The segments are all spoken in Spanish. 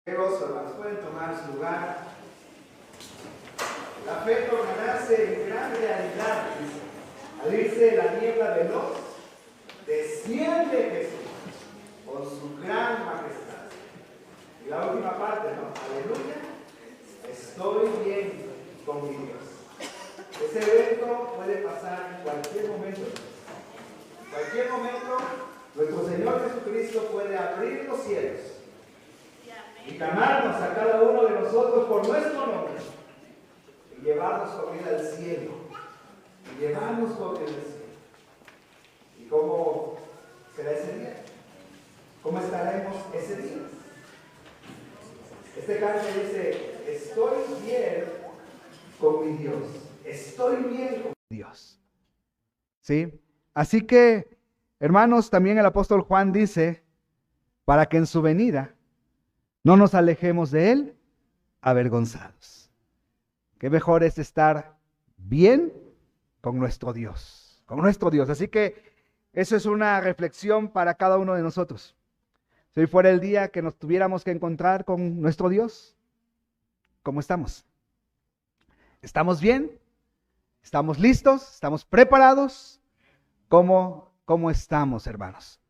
Qué gozo, hermanos, pueden tomar su lugar. La fe tornarse en gran realidad, al irse la niebla veloz, desciende Jesús con su gran majestad. Y la última parte, ¿no? Aleluya, estoy bien con mi Dios. Ese evento puede pasar en cualquier momento. En cualquier momento, nuestro Señor Jesucristo puede abrir los cielos y llamarnos a cada uno de nosotros por nuestro nombre y llevarnos con Él al cielo. Y llevarnos con Él al cielo. ¿Y cómo será ese día? ¿Cómo estaremos ese día? Este canto dice: estoy bien con mi Dios. Estoy bien con Dios. ¿Sí? Así que, hermanos, también el apóstol Juan dice, para que en su venida no nos alejemos de Él avergonzados. Qué mejor es estar bien con nuestro Dios, con nuestro Dios. Así que eso es una reflexión para cada uno de nosotros. Si hoy fuera el día que nos tuviéramos que encontrar con nuestro Dios, ¿cómo estamos? ¿Estamos bien? ¿Estamos listos? ¿Estamos preparados? ¿Cómo estamos, hermanos?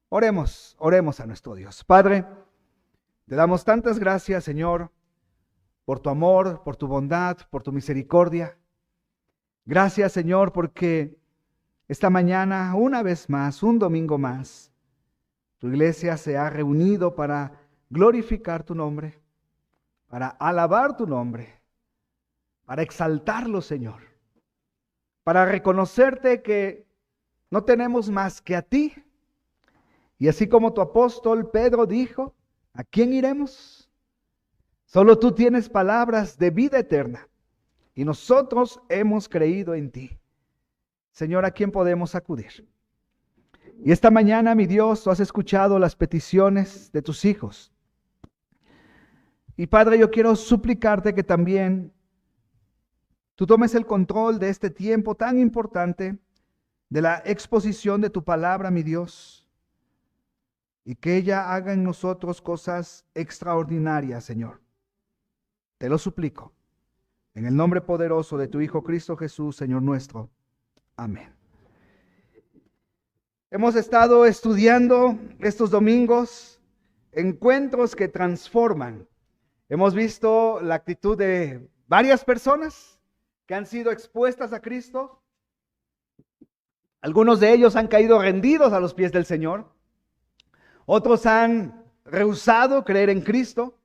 Oremos a nuestro Dios. Padre, te damos tantas gracias, Señor, por tu amor, por tu bondad, por tu misericordia. Gracias, Señor, porque esta mañana, una vez más, un domingo más, tu iglesia se ha reunido para glorificar tu nombre, para alabar tu nombre, para exaltarlo, Señor, para reconocerte que no tenemos más que a ti. Y así como tu apóstol Pedro dijo, ¿a quién iremos? Solo tú tienes palabras de vida eterna y nosotros hemos creído en ti. Señor, ¿a quién podemos acudir? Y esta mañana, mi Dios, tú has escuchado las peticiones de tus hijos. Y Padre, yo quiero suplicarte que también tú tomes el control de este tiempo tan importante de la exposición de tu palabra, mi Dios, y que ella haga en nosotros cosas extraordinarias, Señor. Te lo suplico, en el nombre poderoso de tu Hijo Cristo Jesús, Señor nuestro. Amén. Hemos estado estudiando estos domingos encuentros que transforman. Hemos visto la actitud de varias personas que han sido expuestas a Cristo. Algunos de ellos han caído rendidos a los pies del Señor. Otros han rehusado creer en Cristo.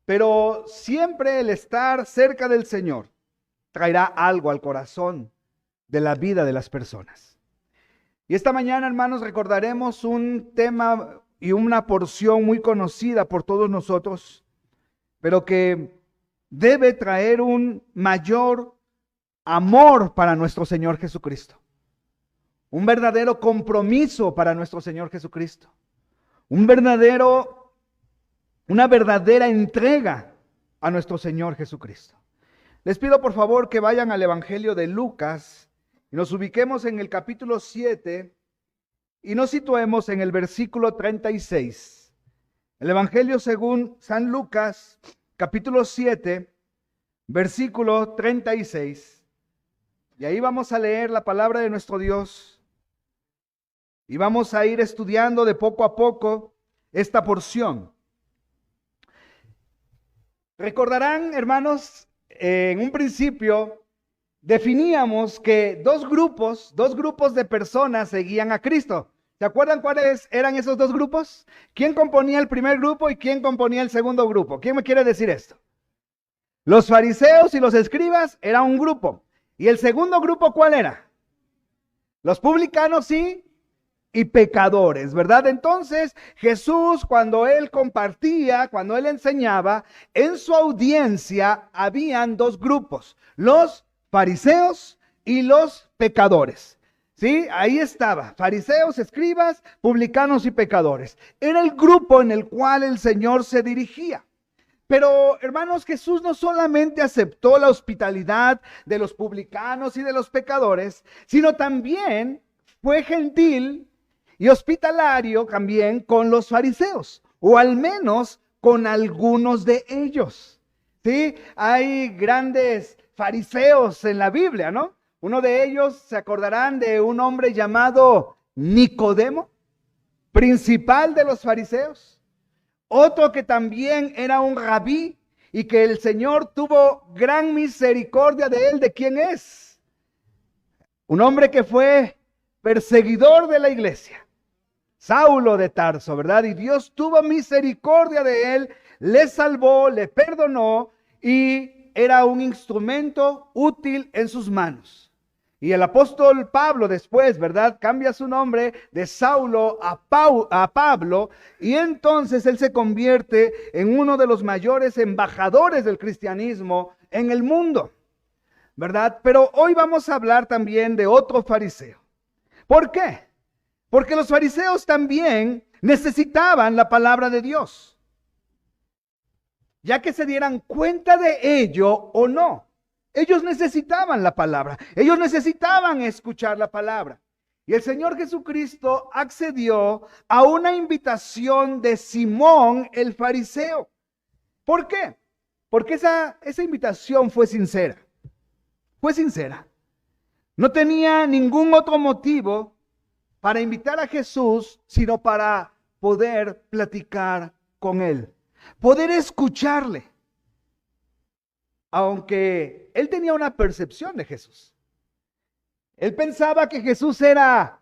Pero siempre el estar cerca del Señor traerá algo al corazón de la vida de las personas. Y esta mañana, hermanos, recordaremos un tema y una porción muy conocida por todos nosotros, pero que debe traer un mayor amor para nuestro Señor Jesucristo. Un verdadero compromiso para nuestro Señor Jesucristo. Una verdadera entrega a nuestro Señor Jesucristo. Les pido por favor que vayan al Evangelio de Lucas y nos ubiquemos en el capítulo 7 y nos situemos en el versículo 36. El Evangelio según San Lucas, capítulo 7, versículo 36. Y ahí vamos a leer la palabra de nuestro Dios y vamos a ir estudiando de poco a poco esta porción. Recordarán, hermanos, en un principio definíamos que dos grupos de personas seguían a Cristo. ¿Se acuerdan cuáles eran esos dos grupos? ¿Quién componía el primer grupo y quién componía el segundo grupo? ¿Quién me quiere decir esto? Los fariseos y los escribas era un grupo. ¿Y el segundo grupo cuál era? Los publicanos y pecadores, ¿verdad? Entonces Jesús, cuando él compartía, cuando él enseñaba, en su audiencia habían dos grupos, los fariseos y los pecadores. ¿Sí? Ahí estaba, fariseos, escribas, publicanos y pecadores. Era el grupo en el cual el Señor se dirigía. Pero, hermanos, Jesús no solamente aceptó la hospitalidad de los publicanos y de los pecadores, sino también fue gentil y hospitalario también con los fariseos, o al menos con algunos de ellos. ¿Sí? Hay grandes fariseos en la Biblia, ¿no? Uno de ellos, se acordarán de un hombre llamado Nicodemo, principal de los fariseos. Otro que también era un rabí y que el Señor tuvo gran misericordia de él. ¿De quién es? Un hombre que fue perseguidor de la iglesia, Saulo de Tarso, ¿verdad? Y Dios tuvo misericordia de él, le salvó, le perdonó y era un instrumento útil en sus manos. Y el apóstol Pablo después, ¿verdad? Cambia su nombre de Saulo a Pablo, y entonces él se convierte en uno de los mayores embajadores del cristianismo en el mundo, ¿verdad? Pero hoy vamos a hablar también de otro fariseo. ¿Por qué? Porque los fariseos también necesitaban la palabra de Dios, ya que se dieran cuenta de ello o no. Ellos necesitaban la palabra, ellos necesitaban escuchar la palabra. Y el Señor Jesucristo accedió a una invitación de Simón el fariseo. ¿Por qué? Porque esa invitación fue sincera. Fue sincera. No tenía ningún otro motivo para invitar a Jesús, sino para poder platicar con él, poder escucharle. Aunque él tenía una percepción de Jesús. Él pensaba que Jesús era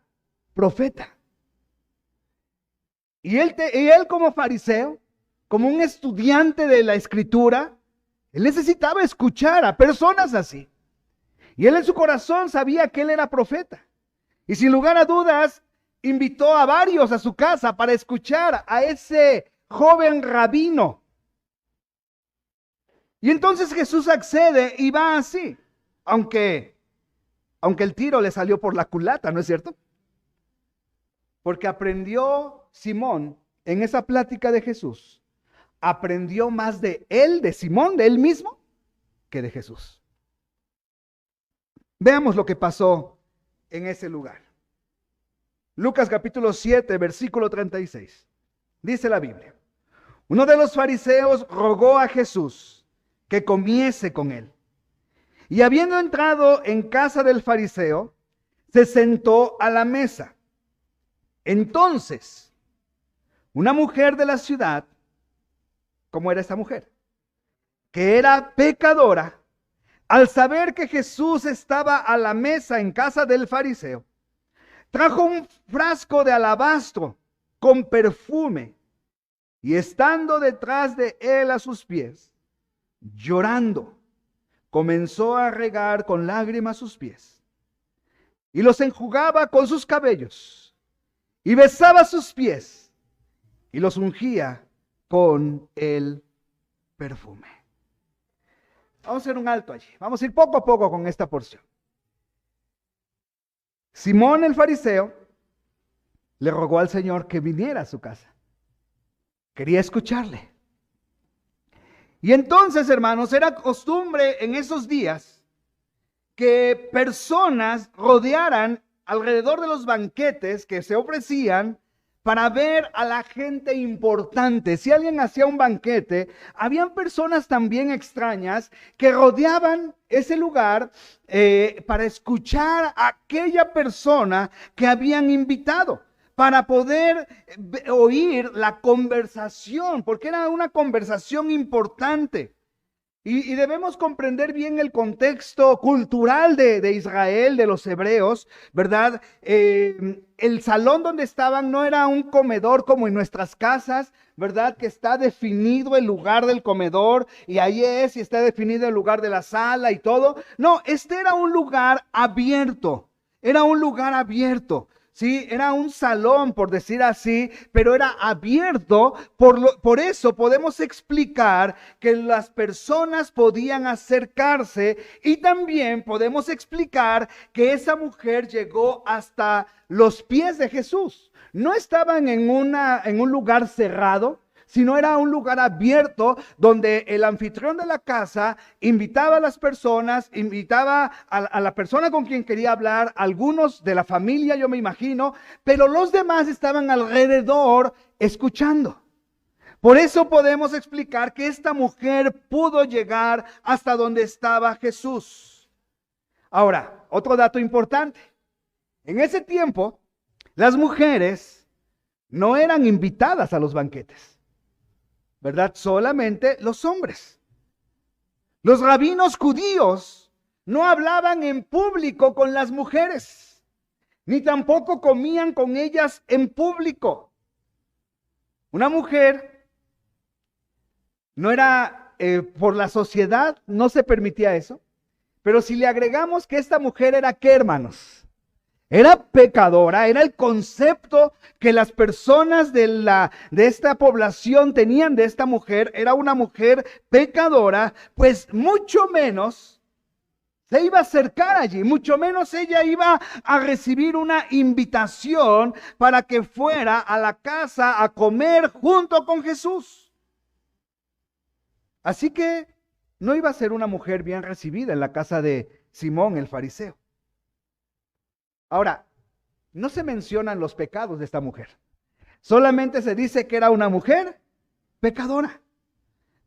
profeta. Y él como fariseo, como un estudiante de la Escritura, él necesitaba escuchar a personas así. Y él en su corazón sabía que él era profeta. Y sin lugar a dudas, invitó a varios a su casa para escuchar a ese joven rabino. Y entonces Jesús accede y va así, aunque el tiro le salió por la culata, ¿no es cierto? Porque aprendió Simón en esa plática de Jesús, aprendió más de él, de Simón, de él mismo, que de Jesús. Veamos lo que pasó en ese lugar. Lucas capítulo 7, versículo 36. Dice la Biblia: uno de los fariseos rogó a Jesús que comiese con él. Y habiendo entrado en casa del fariseo, se sentó a la mesa. Entonces, una mujer de la ciudad, ¿cómo era esta mujer? Que era pecadora, al saber que Jesús estaba a la mesa en casa del fariseo, trajo un frasco de alabastro con perfume, y estando detrás de él a sus pies, llorando, comenzó a regar con lágrimas sus pies y los enjugaba con sus cabellos y besaba sus pies y los ungía con el perfume. Vamos a hacer un alto allí. Vamos a ir poco a poco con esta porción. Simón el fariseo le rogó al Señor que viniera a su casa. Quería escucharle. Y entonces, hermanos, era costumbre en esos días que personas rodearan alrededor de los banquetes que se ofrecían para ver a la gente importante. Si alguien hacía un banquete, habían personas también extrañas que rodeaban ese lugar para escuchar a aquella persona que habían invitado, para poder oír la conversación, porque era una conversación importante. Y debemos comprender bien el contexto cultural de Israel, de los hebreos, ¿verdad? El salón donde estaban no era un comedor como en nuestras casas, ¿verdad? Que está definido el lugar del comedor y ahí es, y está definido el lugar de la sala y todo. No, este era un lugar abierto, era un lugar abierto. Sí, era un salón, por decir así, pero era abierto. Por eso podemos explicar que las personas podían acercarse, y también podemos explicar que esa mujer llegó hasta los pies de Jesús. No estaban en un lugar cerrado, sino era un lugar abierto donde el anfitrión de la casa invitaba a las personas, invitaba a la persona con quien quería hablar, algunos de la familia, yo me imagino, pero los demás estaban alrededor escuchando. Por eso podemos explicar que esta mujer pudo llegar hasta donde estaba Jesús. Ahora, otro dato importante. En ese tiempo, las mujeres no eran invitadas a los banquetes, ¿verdad? Solamente los hombres. Los rabinos judíos no hablaban en público con las mujeres, ni tampoco comían con ellas en público. Una mujer no era, por la sociedad, no se permitía eso. Pero si le agregamos que esta mujer era, ¿qué, hermanos? Era pecadora, era el concepto que las personas de esta población tenían de esta mujer, era una mujer pecadora, pues mucho menos se iba a acercar allí, mucho menos ella iba a recibir una invitación para que fuera a la casa a comer junto con Jesús. Así que no iba a ser una mujer bien recibida en la casa de Simón el fariseo. Ahora, no se mencionan los pecados de esta mujer. Solamente se dice que era una mujer pecadora.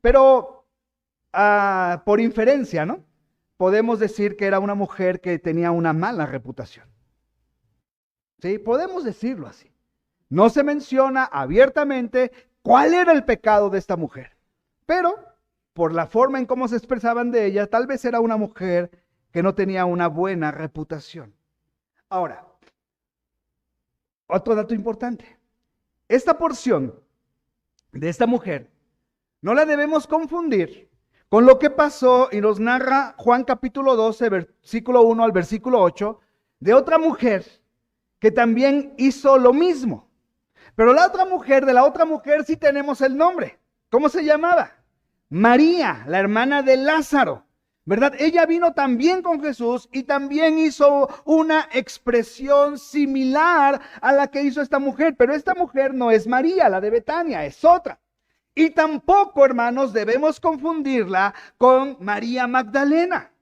Pero por inferencia, ¿no? Podemos decir que era una mujer que tenía una mala reputación. Sí, podemos decirlo así. No se menciona abiertamente cuál era el pecado de esta mujer. Pero por la forma en cómo se expresaban de ella, tal vez era una mujer que no tenía una buena reputación. Ahora, otro dato importante. Esta porción de esta mujer no la debemos confundir con lo que pasó y nos narra Juan capítulo 12, versículo 1 al versículo 8, de otra mujer que también hizo lo mismo. Pero la otra mujer, de la otra mujer sí tenemos el nombre. ¿Cómo se llamaba? María, la hermana de Lázaro. ¿Verdad? Ella vino también con Jesús y también hizo una expresión similar a la que hizo esta mujer. Pero esta mujer no es María, la de Betania, es otra. Y tampoco, hermanos, debemos confundirla con María Magdalena.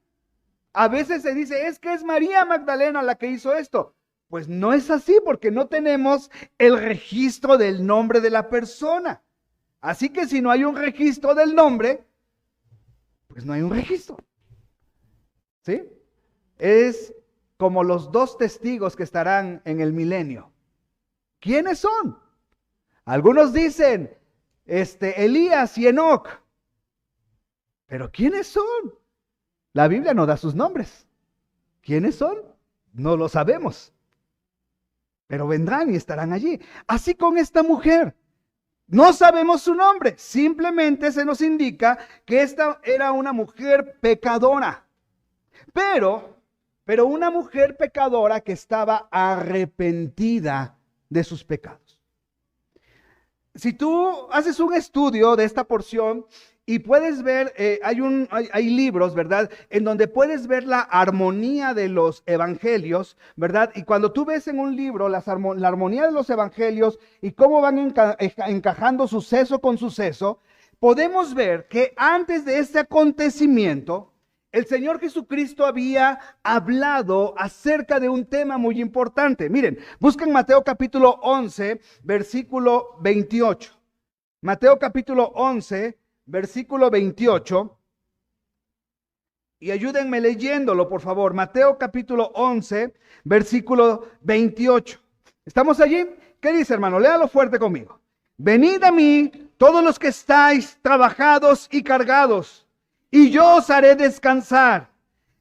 A veces se dice, es que es María Magdalena la que hizo esto. Pues no es así porque no tenemos el registro del nombre de la persona. Así que si no hay un registro del nombre, pues no hay un registro. ¿Sí? Es como los dos testigos que estarán en el milenio. ¿Quiénes son? Algunos dicen, Elías y Enoc. ¿Pero quiénes son? La Biblia no da sus nombres. ¿Quiénes son? No lo sabemos. Pero vendrán y estarán allí. Así con esta mujer. No sabemos su nombre. Simplemente se nos indica que esta era una mujer pecadora. Pero una mujer pecadora que estaba arrepentida de sus pecados. Si tú haces un estudio de esta porción y puedes ver, hay libros, ¿verdad? En donde puedes ver la armonía de los evangelios, ¿verdad? Y cuando tú ves en un libro la armonía de los evangelios y cómo van encajando suceso con suceso, podemos ver que antes de este acontecimiento, el Señor Jesucristo había hablado acerca de un tema muy importante. Miren, busquen Mateo capítulo 11, versículo 28. Mateo capítulo 11, versículo 28. Y ayúdenme leyéndolo, por favor. Mateo capítulo 11, versículo 28. ¿Estamos allí? ¿Qué dice, hermano? Léalo fuerte conmigo. Venid a mí, todos los que estáis trabajados y cargados, y yo os haré descansar.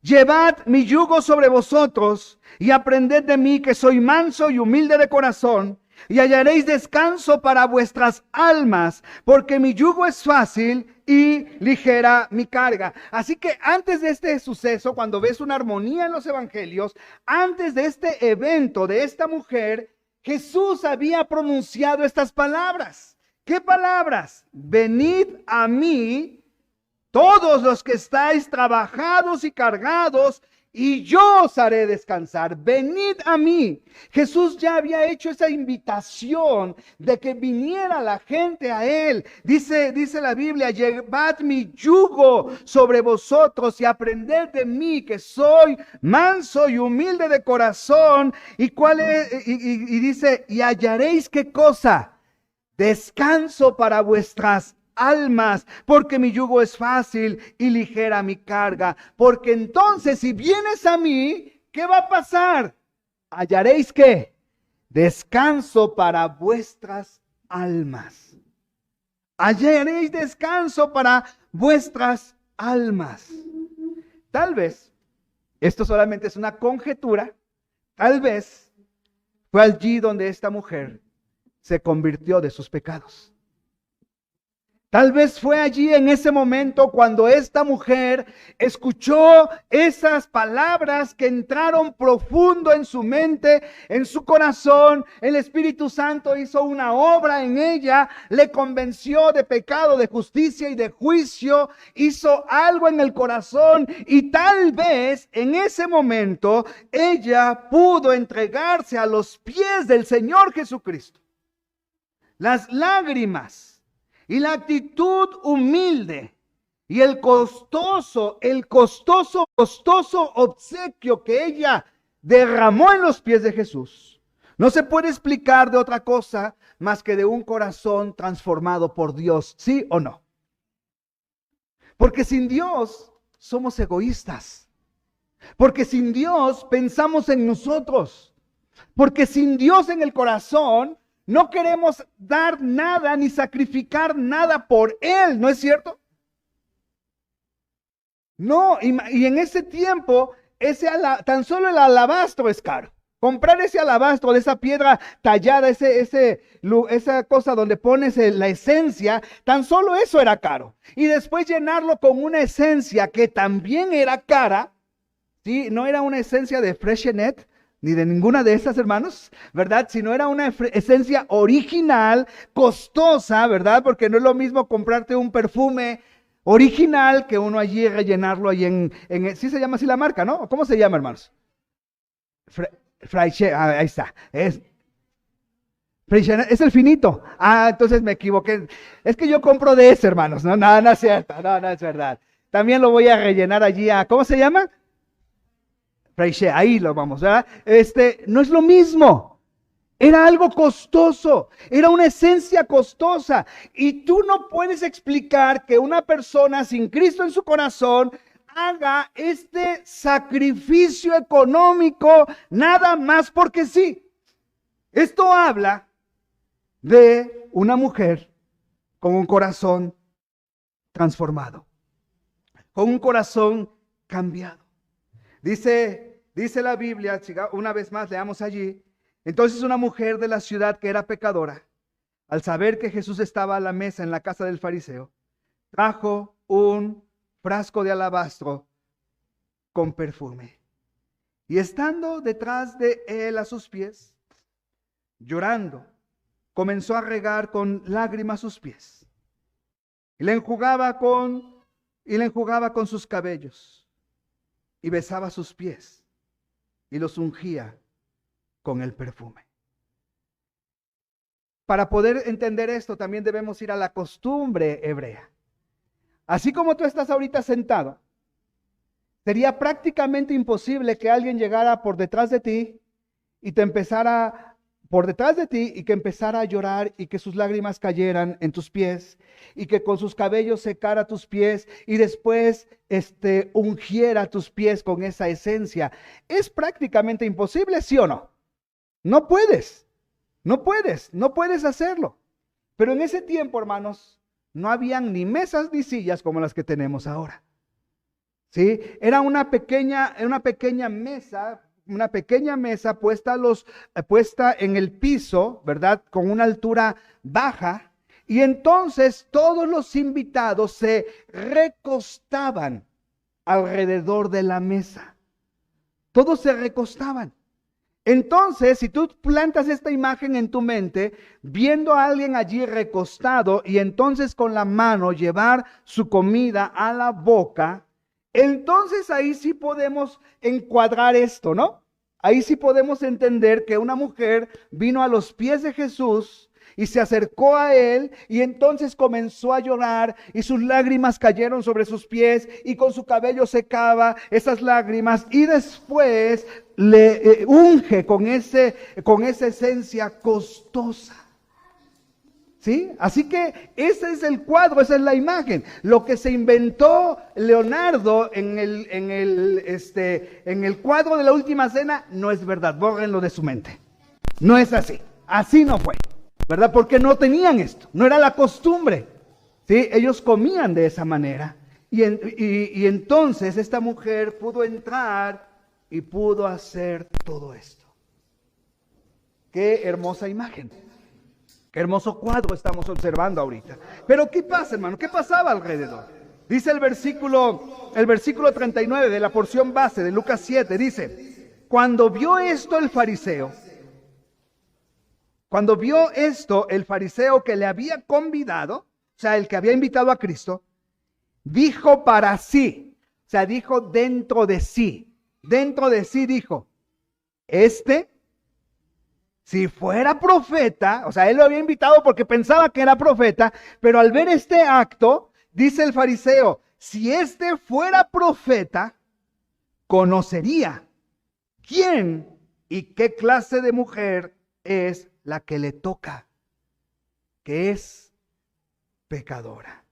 Llevad mi yugo sobre vosotros y aprended de mí, que soy manso y humilde de corazón, y hallaréis descanso para vuestras almas, porque mi yugo es fácil y ligera mi carga. Así que antes de este suceso, cuando ves una armonía en los evangelios, antes de este evento de esta mujer, Jesús había pronunciado estas palabras. ¿Qué palabras? Venid a mí, todos los que estáis trabajados y cargados, y yo os haré descansar. Venid a mí. Jesús ya había hecho esa invitación de que viniera la gente a Él. Dice la Biblia, llevad mi yugo sobre vosotros y aprended de mí, que soy manso y humilde de corazón. Y dice, y hallaréis ¿qué cosa? descanso para vuestras almas, porque mi yugo es fácil y ligera mi carga. Porque entonces si vienes a mí, ¿qué va a pasar? Hallaréis ¿qué? Descanso para vuestras almas. Hallaréis descanso para vuestras almas. Tal vez, esto solamente es una conjetura, tal vez fue allí donde esta mujer se convirtió de sus pecados. Tal vez fue allí en ese momento cuando esta mujer escuchó esas palabras que entraron profundo en su mente, en su corazón. El Espíritu Santo hizo una obra en ella, le convenció de pecado, de justicia y de juicio. Hizo algo en el corazón y tal vez en ese momento ella pudo entregarse a los pies del Señor Jesucristo. Las lágrimas y la actitud humilde y el costoso obsequio que ella derramó en los pies de Jesús, no se puede explicar de otra cosa más que de un corazón transformado por Dios, ¿sí o no? Porque sin Dios somos egoístas. Porque sin Dios pensamos en nosotros. Porque sin Dios en el corazón no queremos dar nada ni sacrificar nada por Él, ¿no es cierto? No, y en ese tiempo, tan solo el alabastro es caro. Comprar ese alabastro de esa piedra tallada, esa cosa donde pones la esencia, tan solo eso era caro. Y después llenarlo con una esencia que también era cara, ¿sí? No era una esencia de Freshenet, ni de ninguna de esas, hermanos, ¿verdad? Sino era una esencia original, costosa, ¿verdad? Porque no es lo mismo comprarte un perfume original que uno allí rellenarlo allí sí se llama así la marca, ¿no? ¿Cómo se llama, hermanos? Ahí está. Es el finito. Entonces me equivoqué. Es que yo compro de ese, hermanos. No, no es cierto. No es verdad. También lo voy a rellenar allí ¿cómo se llama? Ahí lo vamos, ¿verdad? No es lo mismo. Era algo costoso, era una esencia costosa. Y tú no puedes explicar que una persona sin Cristo en su corazón haga este sacrificio económico nada más porque sí. Esto habla de una mujer con un corazón transformado, con un corazón cambiado. Dice la Biblia, una vez más leamos allí. Entonces una mujer de la ciudad que era pecadora, al saber que Jesús estaba a la mesa en la casa del fariseo, trajo un frasco de alabastro con perfume. Y estando detrás de él a sus pies, llorando, comenzó a regar con lágrimas sus pies. Y le enjugaba con sus cabellos. Y besaba sus pies y los ungía con el perfume. Para poder entender esto, también debemos ir a la costumbre hebrea. Así como tú estás ahorita sentado, sería prácticamente imposible que alguien llegara por detrás de ti y que empezara a llorar y que sus lágrimas cayeran en tus pies y que con sus cabellos secara tus pies y después ungiera tus pies con esa esencia. Es prácticamente imposible, ¿sí o no? No puedes hacerlo. Pero en ese tiempo, hermanos, no habían ni mesas ni sillas como las que tenemos ahora. ¿Sí? Era una pequeña mesa. Una pequeña mesa puesta en el piso, ¿verdad? Con una altura baja. Y entonces todos los invitados se recostaban alrededor de la mesa. Todos se recostaban. Entonces, si tú plantas esta imagen en tu mente, viendo a alguien allí recostado y entonces con la mano llevar su comida a la boca, entonces ahí sí podemos encuadrar esto, ¿no? Ahí sí podemos entender que una mujer vino a los pies de Jesús y se acercó a él y entonces comenzó a llorar y sus lágrimas cayeron sobre sus pies y con su cabello secaba esas lágrimas y después le unge con esa esencia costosa. ¿Sí? Así que ese es el cuadro, esa es la imagen. Lo que se inventó Leonardo en el cuadro de la Última Cena no es verdad, bórrenlo de su mente. No es así, así no fue, ¿verdad? Porque no tenían esto, no era la costumbre, ¿sí? Ellos comían de esa manera y entonces esta mujer pudo entrar y pudo hacer todo esto. Qué hermosa imagen. Qué hermoso cuadro estamos observando ahorita. Pero ¿qué pasa, hermano? ¿Qué pasaba alrededor? Dice el versículo 39 de la porción base de Lucas 7, dice, cuando vio esto el fariseo que le había convidado, o sea, el que había invitado a Cristo, dijo para sí, o sea, dijo dentro de sí dijo, si fuera profeta, o sea, él lo había invitado porque pensaba que era profeta, pero al ver este acto, dice el fariseo, si fuera profeta, conocería quién y qué clase de mujer es la que le toca, que es pecadora.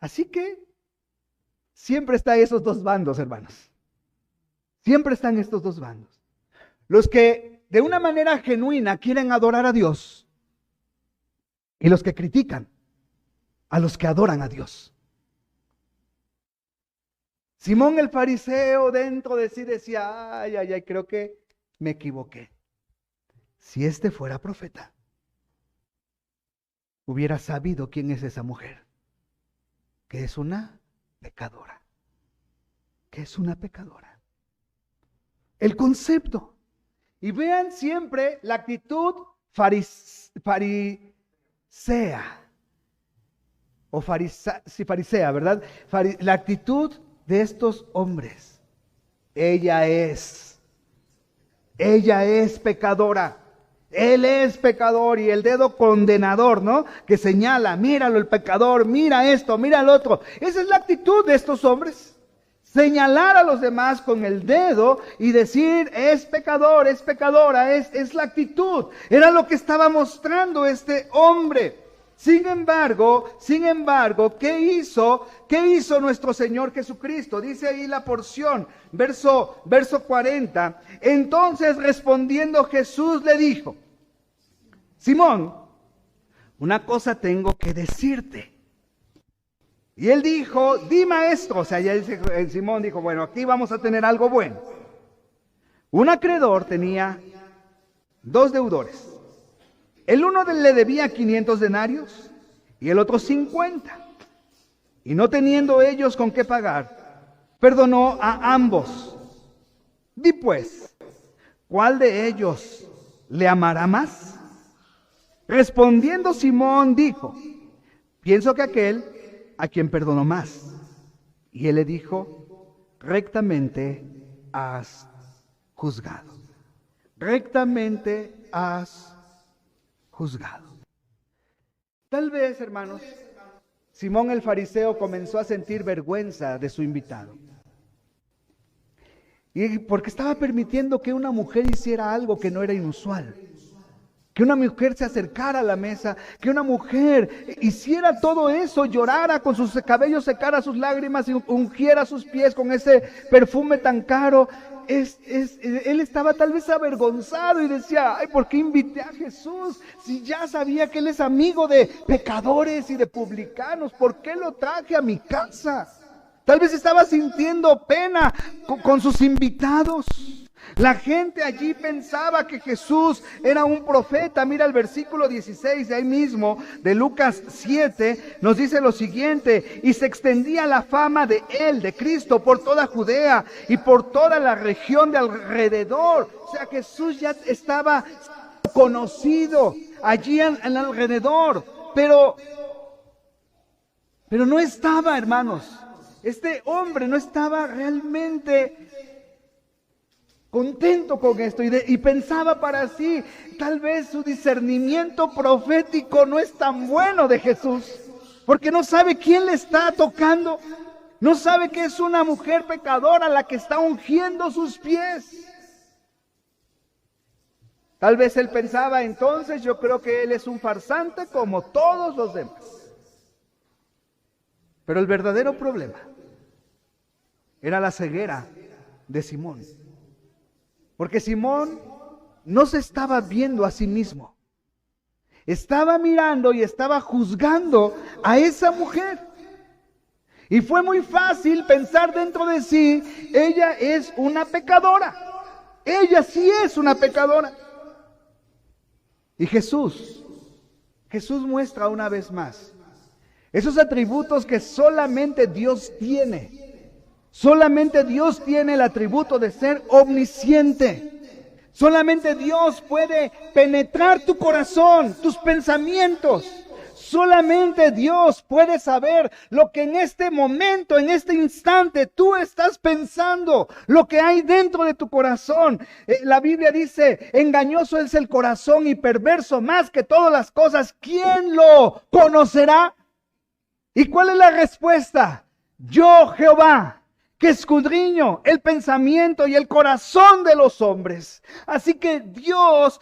Así que siempre están esos dos bandos, hermanos. Siempre están estos dos bandos. Los que de una manera genuina quieren adorar a Dios y los que critican a los que adoran a Dios. Simón el fariseo dentro de sí decía, ay, creo que me equivoqué. Si fuera profeta, hubiera sabido quién es esa mujer, que es una pecadora, El concepto. Y vean siempre la actitud farisea, ¿verdad? La actitud de estos hombres. Ella es pecadora. Él es pecador y el dedo condenador, ¿no? Que señala, míralo el pecador, mira esto, mira el otro. Esa es la actitud de estos hombres. Señalar a los demás con el dedo y decir, es pecador, es pecadora, es la actitud. Era lo que estaba mostrando este hombre. Sin embargo, ¿qué hizo nuestro Señor Jesucristo? Dice ahí la porción, verso 40. Entonces respondiendo Jesús le dijo, Simón, una cosa tengo que decirte. Y él dijo, di maestro, o sea, ya dice, Simón dijo, bueno, aquí vamos a tener algo bueno. Un acreedor tenía 2 deudores. El uno le debía 500 denarios y el otro 50. Y no teniendo ellos con qué pagar, perdonó a ambos. Di pues, ¿cuál de ellos le amará más? Respondiendo Simón dijo, pienso que aquel a quien perdonó más. Y él le dijo, rectamente has juzgado. Rectamente has juzgado. Tal vez, hermanos, Simón el fariseo comenzó a sentir vergüenza de su invitado. Y porque estaba permitiendo que una mujer hiciera algo que no era inusual. Que una mujer se acercara a la mesa, que una mujer hiciera todo eso, llorara con sus cabellos, secara sus lágrimas y ungiera sus pies con ese perfume tan caro. Él estaba tal vez avergonzado y decía, ay, ¿por qué invité a Jesús? Si ya sabía que él es amigo de pecadores y de publicanos, ¿por qué lo traje a mi casa? Tal vez estaba sintiendo pena con sus invitados. La gente allí pensaba que Jesús era un profeta. Mira el versículo 16 de ahí mismo, de Lucas 7, nos dice lo siguiente: y se extendía la fama de él, de Cristo, por toda Judea y por toda la región de alrededor. O sea, Jesús ya estaba conocido allí en alrededor, pero no estaba, hermanos, este hombre no estaba realmente contento con esto y pensaba para sí, tal vez su discernimiento profético no es tan bueno de Jesús, porque no sabe quién le está tocando, no sabe que es una mujer pecadora la que está ungiendo sus pies. Tal vez él pensaba, entonces yo creo que él es un farsante como todos los demás. Pero el verdadero problema era la ceguera de Simón. Porque Simón no se estaba viendo a sí mismo. Estaba mirando y estaba juzgando a esa mujer. Y fue muy fácil pensar dentro de sí, ella es una pecadora. Ella sí es una pecadora. Y Jesús muestra una vez más esos atributos que solamente Dios tiene. Solamente Dios tiene el atributo de ser omnisciente. Solamente Dios puede penetrar tu corazón, tus pensamientos. Solamente Dios puede saber lo que en este momento, en este instante, tú estás pensando, lo que hay dentro de tu corazón. La Biblia dice, engañoso es el corazón y perverso más que todas las cosas. ¿Quién lo conocerá? ¿Y cuál es la respuesta? Yo, Jehová, que escudriño el pensamiento y el corazón de los hombres. Así que Dios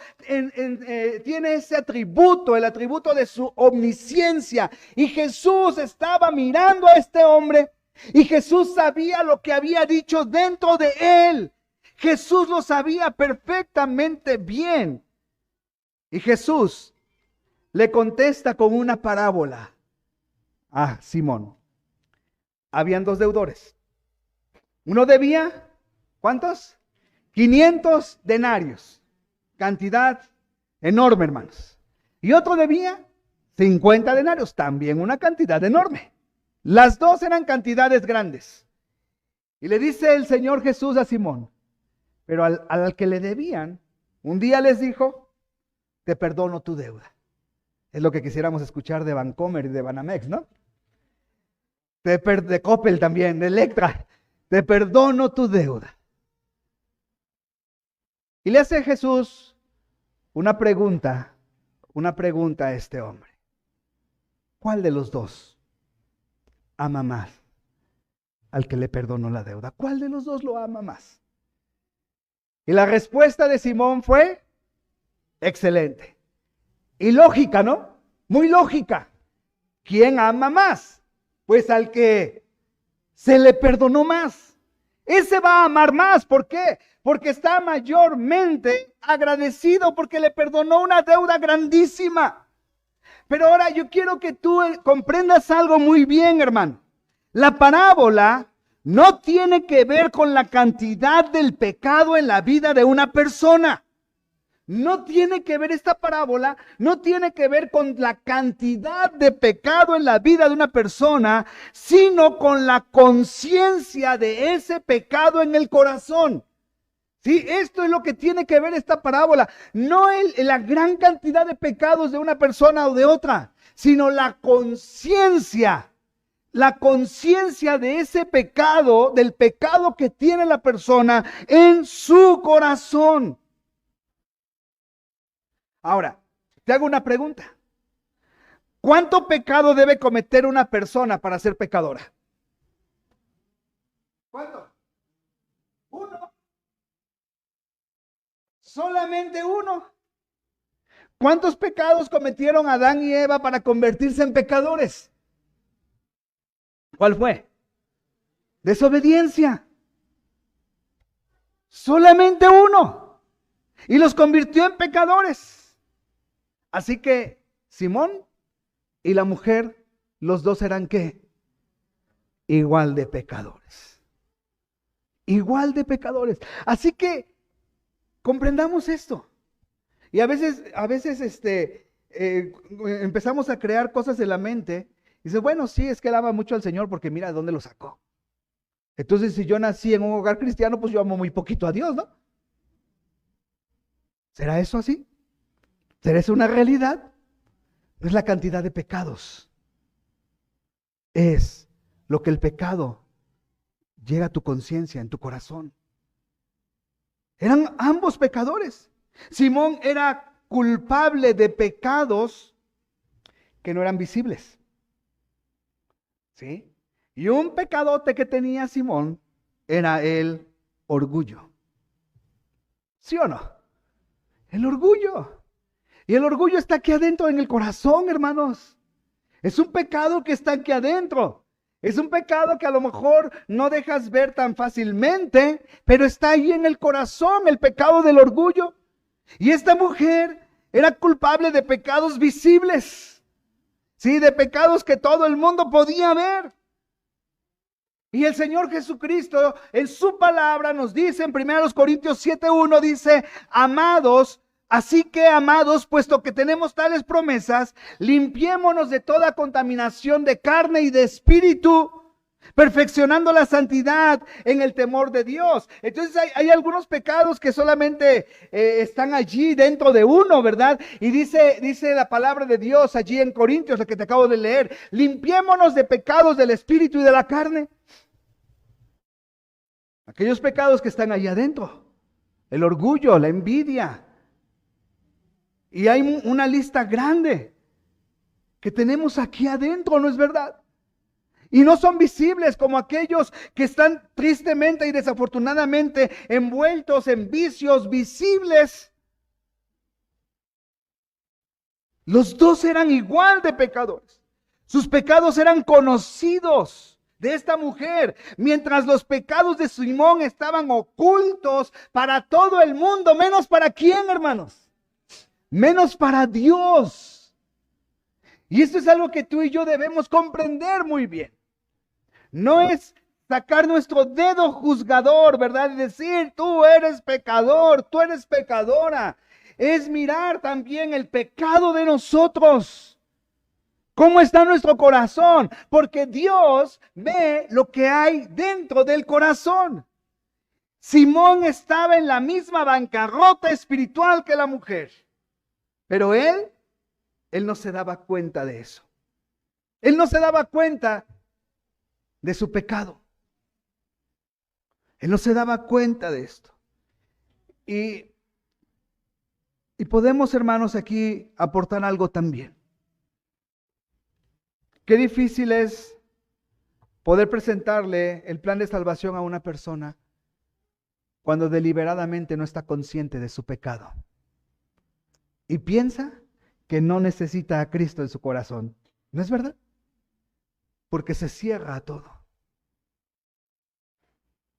tiene ese atributo, el atributo de su omnisciencia. Y Jesús estaba mirando a este hombre y Jesús sabía lo que había dicho dentro de él. Jesús lo sabía perfectamente bien. Y Jesús le contesta con una parábola a Simón. Habían dos deudores. Uno debía, ¿cuántos? 500 denarios. Cantidad enorme, hermanos. Y otro debía 50 denarios. También una cantidad enorme. Las dos eran cantidades grandes. Y le dice el Señor Jesús a Simón, pero al que le debían, un día les dijo, te perdono tu deuda. Es lo que quisiéramos escuchar de Bancomer y de Banamex, ¿no? De Coppel también, de Electra. Te perdono tu deuda. Y le hace Jesús una pregunta a este hombre. ¿Cuál de los dos ama más al que le perdonó la deuda? ¿Cuál de los dos lo ama más? Y la respuesta de Simón fue excelente. Y lógica, ¿no? Muy lógica. ¿Quién ama más? Pues al que se le perdonó más. Ese va a amar más. ¿Por qué? Porque está mayormente agradecido porque le perdonó una deuda grandísima. Pero ahora yo quiero que tú comprendas algo muy bien, hermano. La parábola no tiene que ver con la cantidad del pecado en la vida de una persona. No tiene que ver esta parábola, no tiene que ver con la cantidad de pecado en la vida de una persona, sino con la conciencia de ese pecado en el corazón. Sí, esto es lo que tiene que ver esta parábola, no la gran cantidad de pecados de una persona o de otra, sino la conciencia de ese pecado, del pecado que tiene la persona en su corazón. Ahora, te hago una pregunta. ¿Cuánto pecado debe cometer una persona para ser pecadora? ¿Cuánto? Uno. Solamente uno. ¿Cuántos pecados cometieron Adán y Eva para convertirse en pecadores? ¿Cuál fue? Desobediencia. Solamente uno. Y los convirtió en pecadores. Así que Simón y la mujer, los dos eran ¿qué? Igual de pecadores. Igual de pecadores. Así que comprendamos esto. Y a veces empezamos a crear cosas en la mente. Y dice, bueno, sí, es que él ama mucho al Señor porque mira de dónde lo sacó. Entonces, si yo nací en un hogar cristiano, pues yo amo muy poquito a Dios, ¿no? ¿Será eso así? ¿Será eso una realidad? No es la cantidad de pecados. Es lo que el pecado llega a tu conciencia, en tu corazón. Eran ambos pecadores. Simón era culpable de pecados que no eran visibles. ¿Sí? Y un pecadote que tenía Simón era el orgullo. ¿Sí o no? El orgullo. Y el orgullo está aquí adentro en el corazón, hermanos. Es un pecado que está aquí adentro. Es un pecado que a lo mejor no dejas ver tan fácilmente, pero está ahí en el corazón, el pecado del orgullo. Y esta mujer era culpable de pecados visibles. Sí, de pecados que todo el mundo podía ver. Y el Señor Jesucristo en su palabra nos dice en 1 Corintios 7:1, dice: amados, así que amados, puesto que tenemos tales promesas, limpiémonos de toda contaminación de carne y de espíritu, perfeccionando la santidad en el temor de Dios. Entonces hay algunos pecados que solamente están allí dentro de uno, ¿verdad? Y dice la palabra de Dios allí en Corintios, lo que te acabo de leer: limpiémonos de pecados del espíritu y de la carne. Aquellos pecados que están allí adentro, el orgullo, la envidia. Y hay una lista grande que tenemos aquí adentro, ¿no es verdad? Y no son visibles como aquellos que están tristemente y desafortunadamente envueltos en vicios visibles. Los dos eran igual de pecadores. Sus pecados eran conocidos de esta mujer, mientras los pecados de Simón estaban ocultos para todo el mundo, menos para quién, hermanos, menos para Dios. Y esto es algo que tú y yo debemos comprender muy bien. No es sacar nuestro dedo juzgador, ¿verdad? Y decir: tú eres pecador, tú eres pecadora. Es mirar también el pecado de nosotros. ¿Cómo está nuestro corazón? Porque Dios ve lo que hay dentro del corazón. Simón estaba en la misma bancarrota espiritual que la mujer. Pero él no se daba cuenta de eso. Él no se daba cuenta de su pecado. Él no se daba cuenta de esto. Y podemos, hermanos, aquí aportar algo también. Qué difícil es poder presentarle el plan de salvación a una persona cuando deliberadamente no está consciente de su pecado y piensa que no necesita a Cristo en su corazón. ¿No es verdad? Porque se cierra a todo.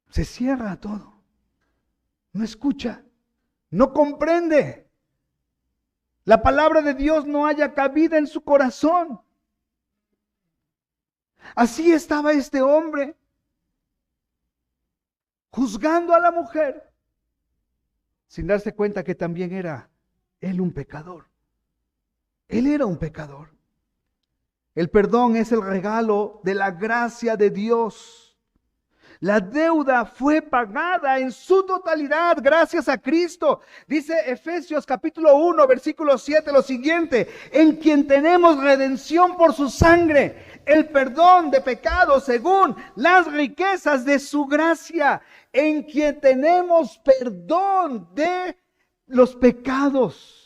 Se cierra a todo. No escucha, no comprende. La palabra de Dios no haya cabida en su corazón. Así estaba este hombre, juzgando a la mujer, sin darse cuenta que también era él un pecador. Él era un pecador. El perdón es el regalo de la gracia de Dios. La deuda fue pagada en su totalidad gracias a Cristo. Dice Efesios capítulo 1, versículo 7 lo siguiente: en quien tenemos redención por su sangre, el perdón de pecados según las riquezas de su gracia. En quien tenemos perdón de los pecados.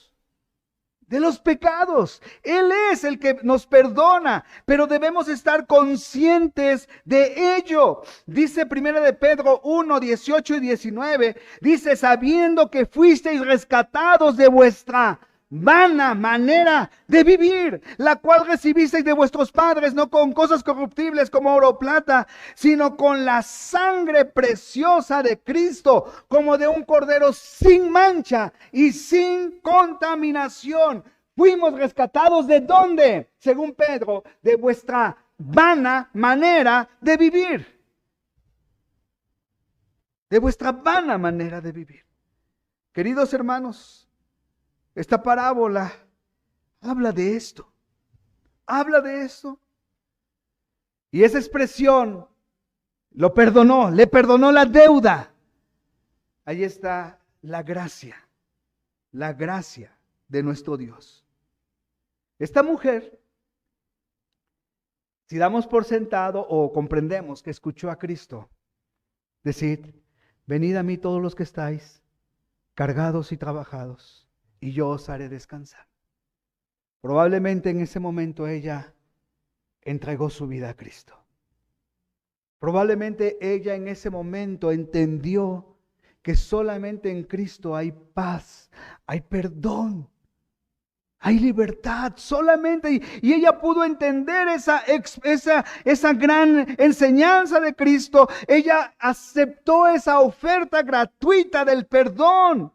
De los pecados. Él es el que nos perdona, pero debemos estar conscientes de ello. Dice 1 de Pedro 1, 18 y 19, dice: sabiendo que fuisteis rescatados de vuestra vana manera de vivir, la cual recibisteis de vuestros padres, no con cosas corruptibles como oro o plata, sino con la sangre preciosa de Cristo, como de un cordero sin mancha y sin contaminación. Fuimos rescatados ¿de dónde? Según Pedro, de vuestra vana manera de vivir. De vuestra vana manera de vivir. Queridos hermanos, esta parábola habla de esto. Habla de esto. Y esa expresión lo perdonó, le perdonó la deuda. Ahí está la gracia de nuestro Dios. Esta mujer, si damos por sentado o comprendemos que escuchó a Cristo decir: venid a mí todos los que estáis cargados y trabajados, y yo os haré descansar. Probablemente en ese momento ella entregó su vida a Cristo. Probablemente ella en ese momento entendió que solamente en Cristo hay paz, hay perdón, hay libertad, solamente. Y ella pudo entender esa gran enseñanza de Cristo. Ella aceptó esa oferta gratuita del perdón,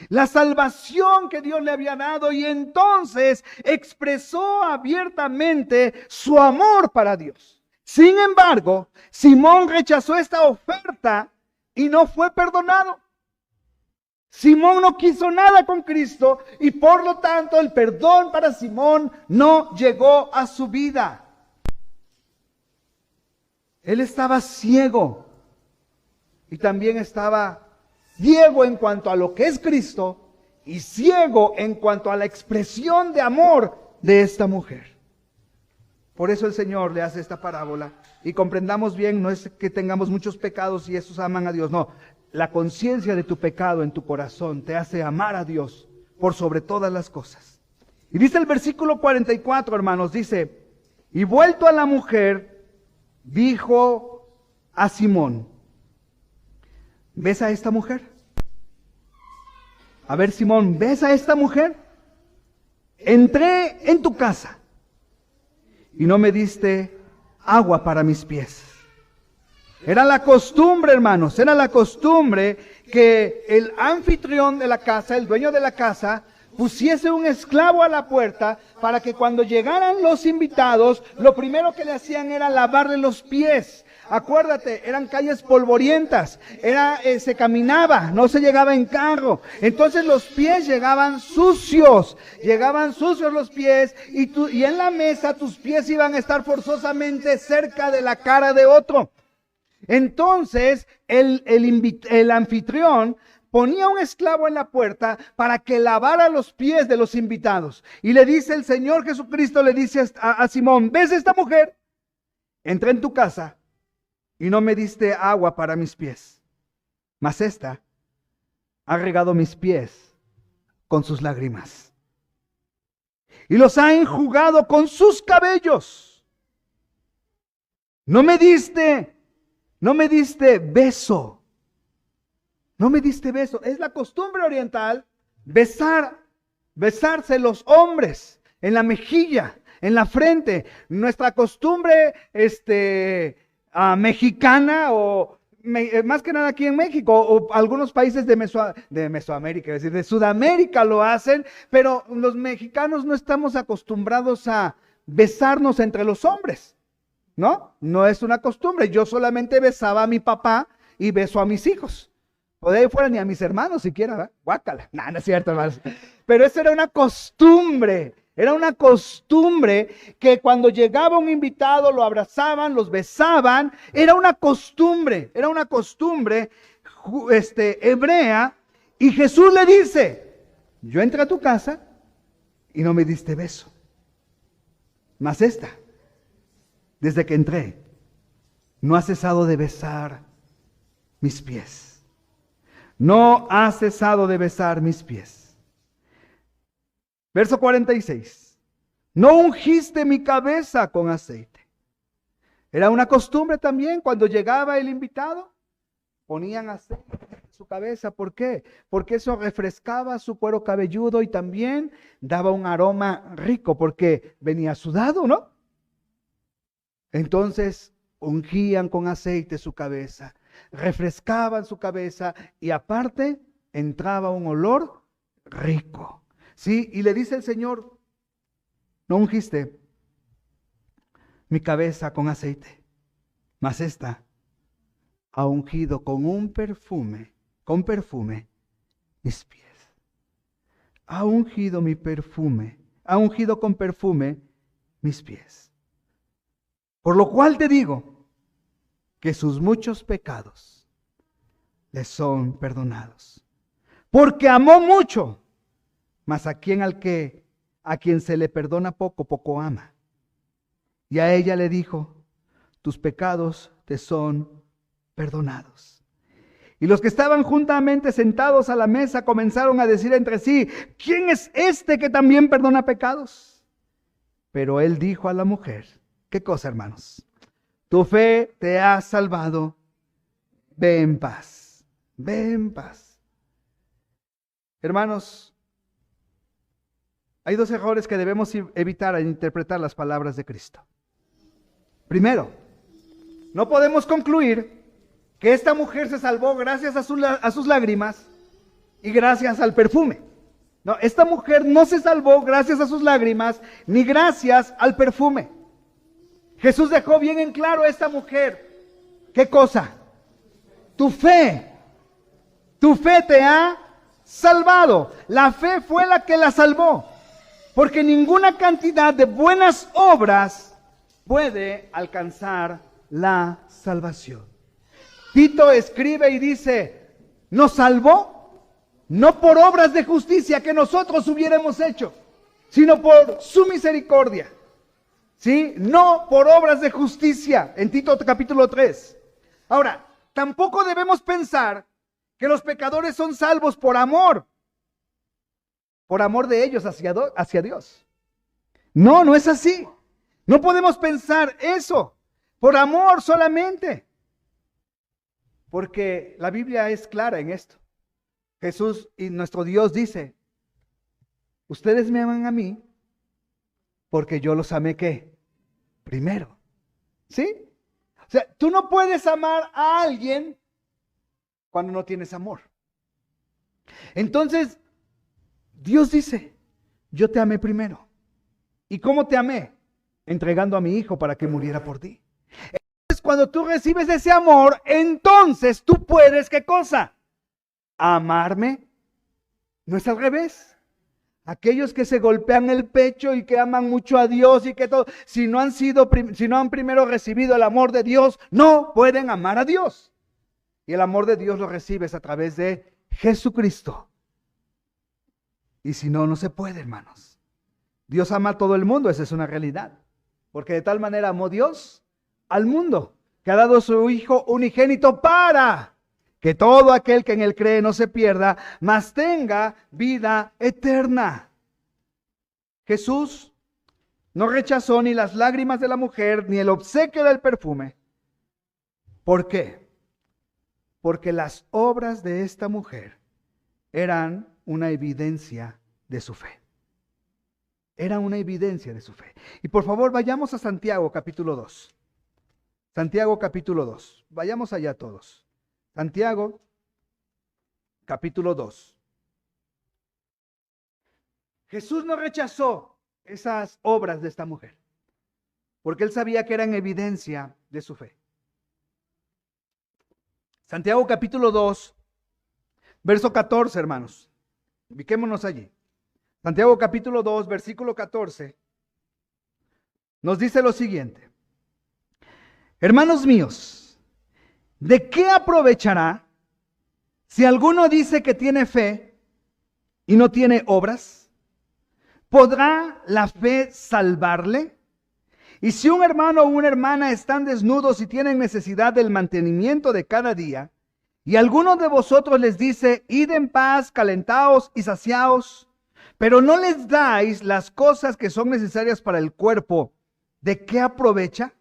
la salvación que Dios le había dado, y entonces expresó abiertamente su amor para Dios. Sin embargo, Simón rechazó esta oferta y no fue perdonado. Simón no quiso nada con Cristo y por lo tanto el perdón para Simón no llegó a su vida. Él estaba ciego y también estaba ciego en cuanto a lo que es Cristo y ciego en cuanto a la expresión de amor de esta mujer. Por eso el Señor le hace esta parábola, y comprendamos bien, no es que tengamos muchos pecados y esos aman a Dios, no. La conciencia de tu pecado en tu corazón te hace amar a Dios por sobre todas las cosas. Y dice el versículo 44, hermanos, dice: y vuelto a la mujer, dijo a Simón, ¿ves a esta mujer? A ver, Simón, ¿ves a esta mujer? Entré en tu casa y no me diste agua para mis pies. Era la costumbre, hermanos, era la costumbre que el anfitrión de la casa, el dueño de la casa, pusiese un esclavo a la puerta para que cuando llegaran los invitados, lo primero que le hacían era lavarle los pies. Acuérdate, eran calles polvorientas, se caminaba, no se llegaba en carro. Entonces los pies llegaban sucios los pies, y en la mesa tus pies iban a estar forzosamente cerca de la cara de otro. Entonces el anfitrión ponía un esclavo en la puerta para que lavara los pies de los invitados. Y le dice el Señor Jesucristo, le dice a Simón: ¿ves esta mujer? Entré en tu casa y no me diste agua para mis pies, mas esta ha regado mis pies con sus lágrimas y los ha enjugado con sus cabellos. No me diste beso. No me diste beso. Es la costumbre oriental besarse los hombres en la mejilla, en la frente. Nuestra costumbre mexicana, o más que nada aquí en México, o algunos países de Mesoamérica, es decir, de Sudamérica lo hacen, pero los mexicanos no estamos acostumbrados a besarnos entre los hombres. No es una costumbre. Yo solamente besaba a mi papá y beso a mis hijos. O de ahí fuera ni a mis hermanos siquiera, ¿verdad? Guácala. No es cierto, hermanos. Pero eso era una costumbre. Era una costumbre que cuando llegaba un invitado lo abrazaban, los besaban. Era una costumbre hebrea. Y Jesús le dice: yo entré a tu casa y no me diste beso. Mas esta, desde que entré, no ha cesado de besar mis pies. No ha cesado de besar mis pies. Verso 46. No ungiste mi cabeza con aceite. Era una costumbre también, cuando llegaba el invitado, ponían aceite en su cabeza. ¿Por qué? Porque eso refrescaba su cuero cabelludo y también daba un aroma rico, porque venía sudado, ¿no? Entonces ungían con aceite su cabeza, refrescaban su cabeza y aparte entraba un olor rico. ¿Sí? Y le dice el Señor: no ungiste mi cabeza con aceite, mas esta ha ungido con perfume mis pies. Ha ungido con perfume mis pies. Por lo cual te digo que sus muchos pecados le son perdonados. Porque amó mucho, mas a quien se le perdona poco, poco ama. Y a ella le dijo: tus pecados te son perdonados. Y los que estaban juntamente sentados a la mesa comenzaron a decir entre sí: ¿quién es este que también perdona pecados? Pero él dijo a la mujer: ¿qué cosa, hermanos? Tu fe te ha salvado. Ve en paz. ve en paz. Hermanos, hay dos errores que debemos evitar al interpretar las palabras de Cristo. Primero, no podemos concluir que esta mujer se salvó gracias a sus lágrimas y gracias al perfume. No, esta mujer no se salvó gracias a sus lágrimas ni gracias al perfume. Jesús dejó bien en claro a esta mujer. ¿Qué cosa? Tu fe te ha salvado. La fe fue la que la salvó. Porque ninguna cantidad de buenas obras puede alcanzar la salvación. Tito escribe y dice, nos salvó no por obras de justicia que nosotros hubiéramos hecho, sino por su misericordia. ¿Sí? No por obras de justicia, en Tito capítulo 3. Ahora, tampoco debemos pensar que los pecadores son salvos por amor de ellos hacia Dios. No, no es así. No podemos pensar eso, por amor solamente. Porque la Biblia es clara en esto. Jesús y nuestro Dios dice, ustedes me aman a mí porque yo los amé, ¿qué? Primero. ¿Sí? O sea, tú no puedes amar a alguien cuando no tienes amor. Entonces, Dios dice, yo te amé primero. ¿Y cómo te amé? Entregando a mi hijo para que muriera por ti. Entonces, cuando tú recibes ese amor, entonces tú puedes, ¿qué cosa? Amarme. ¿No es al revés? Aquellos que se golpean el pecho y que aman mucho a Dios y que todo, si no han primero recibido el amor de Dios, no pueden amar a Dios. Y el amor de Dios lo recibes a través de Jesucristo. Y si no, no se puede, hermanos. Dios ama a todo el mundo, esa es una realidad. Porque de tal manera amó Dios al mundo, que ha dado a su Hijo unigénito para que todo aquel que en él cree no se pierda, mas tenga vida eterna. Jesús no rechazó ni las lágrimas de la mujer, ni el obsequio del perfume. ¿Por qué? Porque las obras de esta mujer eran una evidencia de su fe. Era una evidencia de su fe. Y por favor, vayamos a Santiago capítulo 2. Santiago capítulo 2. Vayamos allá todos. Santiago capítulo 2. Jesús no rechazó esas obras de esta mujer, porque él sabía que eran evidencia de su fe. Santiago capítulo 2, verso 14, hermanos. Ubiquémonos allí. Santiago capítulo 2, versículo 14, nos dice lo siguiente. Hermanos míos, ¿de qué aprovechará si alguno dice que tiene fe y no tiene obras? ¿Podrá la fe salvarle? Y si un hermano o una hermana están desnudos y tienen necesidad del mantenimiento de cada día, y alguno de vosotros les dice, id en paz, calentaos y saciaos, pero no les dais las cosas que son necesarias para el cuerpo, ¿de qué aprovecha?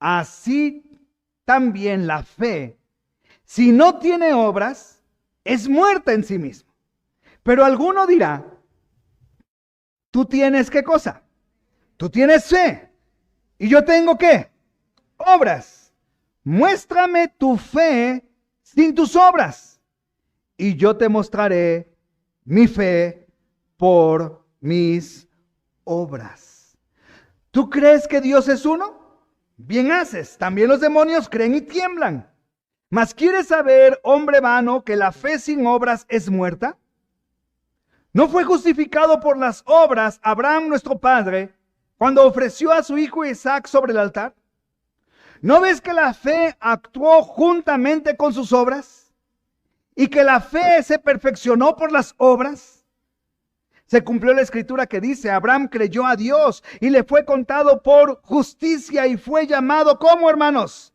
Así también la fe, si no tiene obras, es muerta en sí misma. Pero alguno dirá, tú tienes ¿qué cosa? Tú tienes fe. ¿Y yo tengo qué? Obras. Muéstrame tu fe sin tus obras, y yo te mostraré mi fe por mis obras. ¿Tú crees que Dios es uno? Bien haces, también los demonios creen y tiemblan. ¿Mas quieres saber, hombre vano, que la fe sin obras es muerta? ¿No fue justificado por las obras Abraham nuestro padre cuando ofreció a su hijo Isaac sobre el altar? ¿No ves que la fe actuó juntamente con sus obras? ¿Y que la fe se perfeccionó por las obras? Se cumplió la escritura que dice, Abraham creyó a Dios y le fue contado por justicia y fue llamado, ¿cómo, hermanos?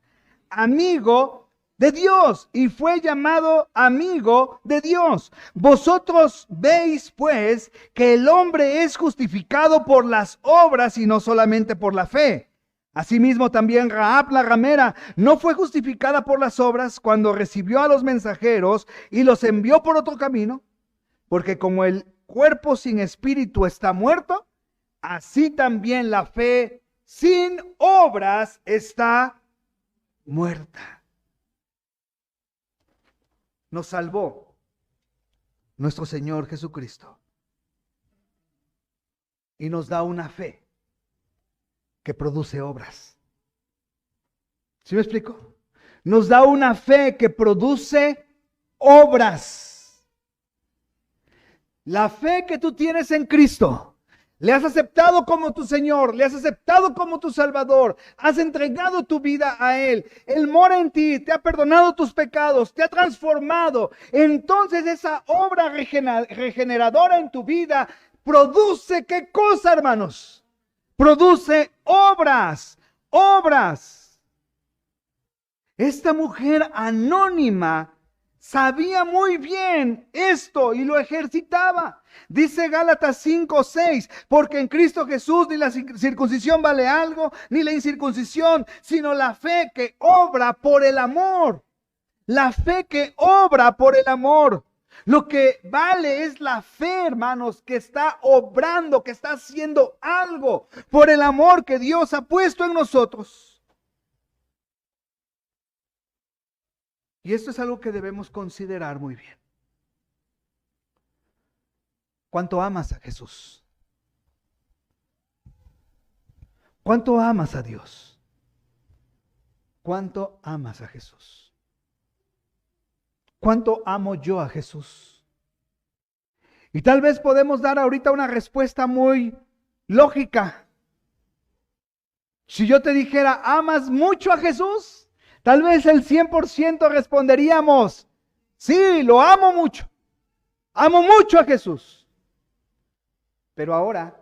Amigo de Dios, y fue llamado amigo de Dios. Vosotros veis, pues, que el hombre es justificado por las obras y no solamente por la fe. Asimismo también Rahab la ramera no fue justificada por las obras cuando recibió a los mensajeros y los envió por otro camino, porque como el cuerpo sin espíritu está muerto, así también la fe sin obras está muerta. Nos salvó nuestro Señor Jesucristo y nos da una fe que produce obras. ¿Sí me explico? Nos da una fe que produce obras. La fe que tú tienes en Cristo, le has aceptado como tu Señor, le has aceptado como tu Salvador, has entregado tu vida a Él, Él mora en ti, te ha perdonado tus pecados, te ha transformado. Entonces esa obra regeneradora en tu vida produce, ¿qué cosa, hermanos? Produce obras, obras. Esta mujer anónima sabía muy bien esto y lo ejercitaba. Dice Gálatas 5:6, porque en Cristo Jesús ni la circuncisión vale algo, ni la incircuncisión, sino la fe que obra por el amor. La fe que obra por el amor. Lo que vale es la fe, hermanos, que está obrando, que está haciendo algo por el amor que Dios ha puesto en nosotros. Y esto es algo que debemos considerar muy bien. ¿Cuánto amas a Jesús? ¿Cuánto amas a Dios? ¿Cuánto amas a Jesús? ¿Cuánto amo yo a Jesús? Y tal vez podemos dar ahorita una respuesta muy lógica. Si yo te dijera, ¿amas mucho a Jesús? Tal vez el 100% responderíamos, sí, lo amo mucho. Amo mucho a Jesús. Pero ahora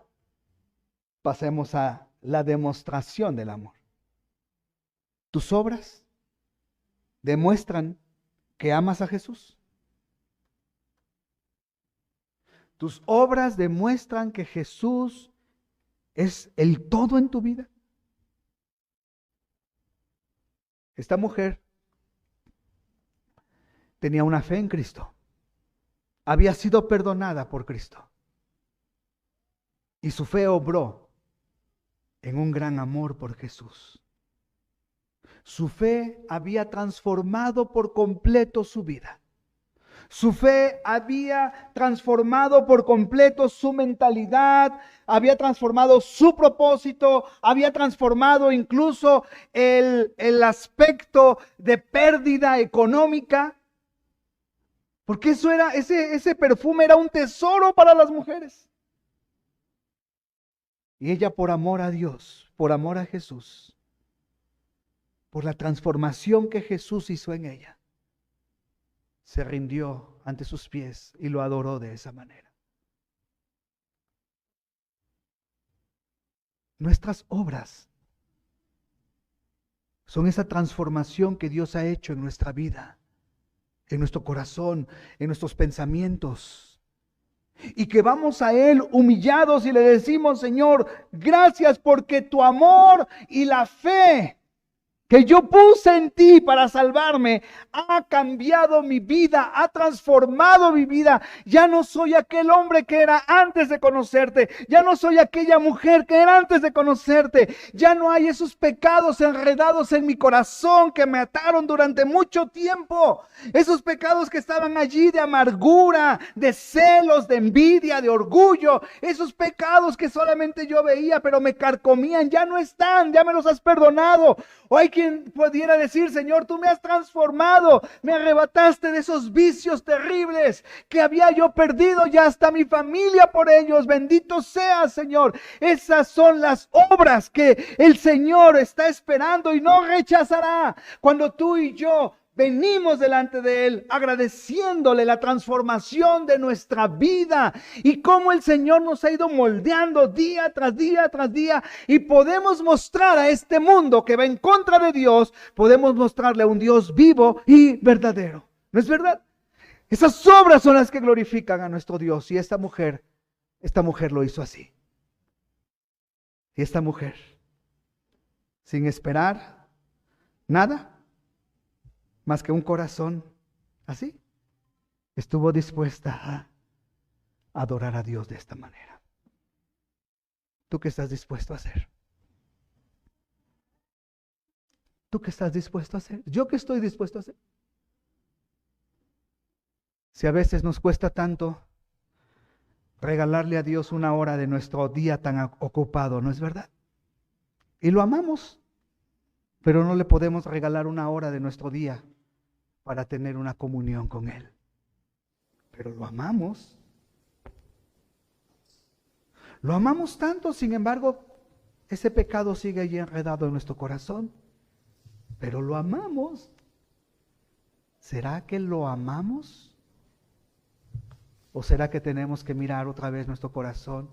pasemos a la demostración del amor. ¿Tus obras demuestran que amas a Jesús? ¿Tus obras demuestran que Jesús es el todo en tu vida? Esta mujer tenía una fe en Cristo. Había sido perdonada por Cristo. Y su fe obró en un gran amor por Jesús. Su fe había transformado por completo su vida. Su fe había transformado por completo su mentalidad, había transformado su propósito, había transformado incluso el aspecto de pérdida económica. Porque eso era, ese perfume era un tesoro para las mujeres. Y ella, por amor a Dios, por amor a Jesús, por la transformación que Jesús hizo en ella, se rindió ante sus pies y lo adoró de esa manera. Nuestras obras son esa transformación que Dios ha hecho en nuestra vida, en nuestro corazón, en nuestros pensamientos. Y que vamos a Él humillados y le decimos, Señor, gracias porque tu amor y la fe que yo puse en ti para salvarme, ha cambiado mi vida, ha transformado mi vida. Ya no soy aquel hombre que era antes de conocerte, ya no soy aquella mujer que era antes de conocerte, ya no hay esos pecados enredados en mi corazón que me ataron durante mucho tiempo, esos pecados que estaban allí de amargura, de celos, de envidia, de orgullo, esos pecados que solamente yo veía pero me carcomían, ya no están, ya me los has perdonado. O hay quien pudiera decir, Señor, tú me has transformado, me arrebataste de esos vicios terribles que había yo perdido, ya hasta mi familia por ellos. Bendito seas, Señor. Esas son las obras que el Señor está esperando y no rechazará cuando tú y yo venimos delante de Él agradeciéndole la transformación de nuestra vida y cómo el Señor nos ha ido moldeando día tras día tras día, y podemos mostrar a este mundo que va en contra de Dios, podemos mostrarle a un Dios vivo y verdadero. ¿No es verdad? Esas obras son las que glorifican a nuestro Dios, y esta mujer lo hizo así. Y esta mujer sin esperar nada más que un corazón así, estuvo dispuesta a adorar a Dios de esta manera. ¿Tú qué estás dispuesto a hacer? ¿Tú qué estás dispuesto a hacer? ¿Yo qué estoy dispuesto a hacer? Si a veces nos cuesta tanto regalarle a Dios una hora de nuestro día tan ocupado, ¿no es verdad? Y lo amamos, pero no le podemos regalar una hora de nuestro día para tener una comunión con Él. Pero lo amamos. Lo amamos tanto, sin embargo, ese pecado sigue allí enredado en nuestro corazón. Pero lo amamos. ¿Será que lo amamos? ¿O será que tenemos que mirar otra vez nuestro corazón